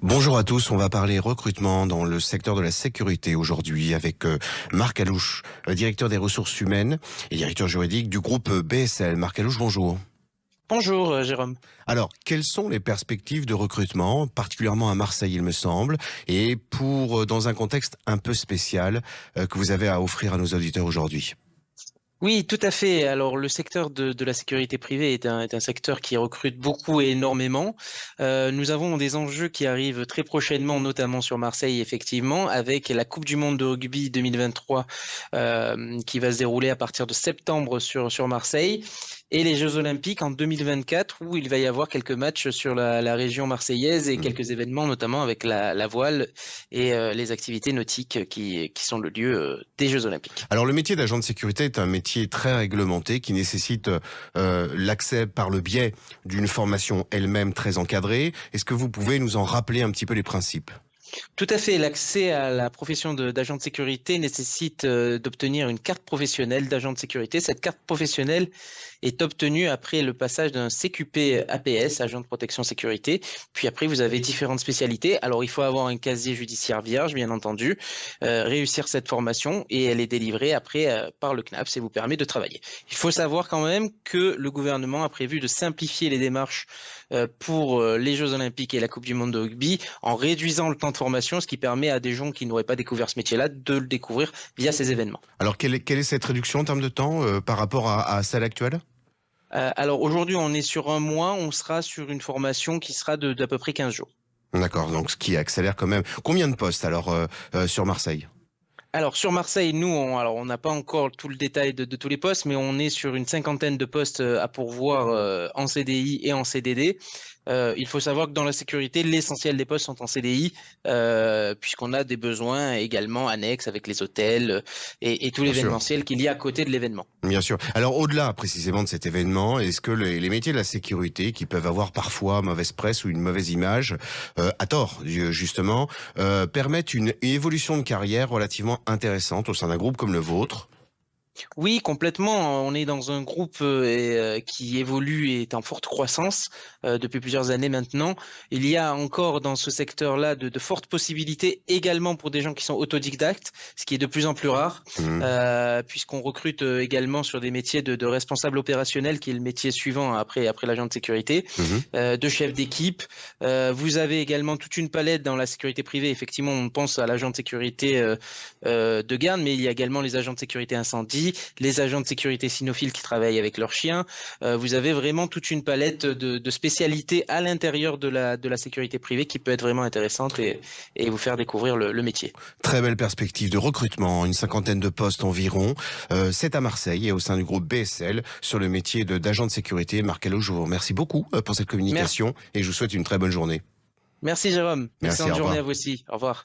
Bonjour à tous, on va parler recrutement dans le secteur de la sécurité aujourd'hui avec Marc Alouche, directeur des ressources humaines et directeur juridique du groupe BSL. Marc Alouche, bonjour. Bonjour Jérôme. Alors, quelles sont les perspectives de recrutement, particulièrement à Marseille il me semble, et dans un contexte un peu spécial que vous avez à offrir à nos auditeurs aujourd'hui? Oui, tout à fait. Alors, le secteur de la sécurité privée est un secteur qui recrute beaucoup et énormément. Nous avons des enjeux qui arrivent très prochainement, notamment sur Marseille, effectivement, avec la Coupe du Monde de rugby 2023 qui va se dérouler à partir de septembre sur Marseille, et les Jeux Olympiques en 2024, où il va y avoir quelques matchs sur la région marseillaise et quelques événements, notamment avec la voile et les activités nautiques qui sont le lieu des Jeux Olympiques. Alors le métier d'agent de sécurité est un métier très réglementé qui nécessite l'accès par le biais d'une formation elle-même très encadrée. Est-ce que vous pouvez nous en rappeler un petit peu les principes? Tout à fait. L'accès à la profession d'agent de sécurité nécessite d'obtenir une carte professionnelle d'agent de sécurité. Cette carte professionnelle est obtenue après le passage d'un CQP APS, agent de protection sécurité. Puis après, vous avez différentes spécialités. Alors, il faut avoir un casier judiciaire vierge, bien entendu, réussir cette formation, et elle est délivrée après par le CNAPS et vous permet de travailler. Il faut savoir quand même que le gouvernement a prévu de simplifier les démarches pour les Jeux Olympiques et la Coupe du Monde de rugby en réduisant le temps de formation, ce qui permet à des gens qui n'auraient pas découvert ce métier-là de le découvrir via ces événements. Alors quelle est cette réduction en termes de temps par rapport à celle actuelle? Alors aujourd'hui, on est sur un mois, on sera sur une formation qui sera d'à peu près 15 jours. D'accord, donc ce qui accélère quand même. Combien de postes alors sur Marseille? Alors sur Marseille, nous, on n'a pas encore tout le détail de tous les postes, mais on est sur une cinquantaine de postes à pourvoir en CDI et en CDD. Il faut savoir que dans la sécurité, l'essentiel des postes sont en CDI, puisqu'on a des besoins également annexes avec les hôtels et tout Bien sûr. l'événementiel qu'il y a à côté de l'événement. Bien sûr. Alors au-delà précisément de cet événement, est-ce que les métiers de la sécurité, qui peuvent avoir parfois mauvaise presse ou une mauvaise image, à tort justement, permettent une évolution de carrière relativement intéressante au sein d'un groupe comme le vôtre? Oui, complètement. On est dans un groupe qui évolue et est en forte croissance depuis plusieurs années maintenant. Il y a encore dans ce secteur-là de fortes possibilités également pour des gens qui sont autodidactes, ce qui est de plus en plus rare, Mhm. puisqu'on recrute également sur des métiers de responsable opérationnel, qui est le métier suivant après l'agent de sécurité, Mhm. de chef d'équipe. Vous avez également toute une palette dans la sécurité privée. Effectivement, on pense à l'agent de sécurité de garde, mais il y a également les agents de sécurité incendie, les agents de sécurité cynophiles qui travaillent avec leurs chiens. Vous avez vraiment toute une palette de spécialités à l'intérieur de la sécurité privée qui peut être vraiment intéressante et vous faire découvrir le métier. Très belle perspective de recrutement, une cinquantaine de postes environ. C'est à Marseille et au sein du groupe BSL sur le métier d'agent de sécurité. Marc Allo, je vous remercie beaucoup pour cette Merci, communication et je vous souhaite une très bonne journée. merci Jérôme. Merci, Excellente au journée à revoir. vous aussi. Au revoir.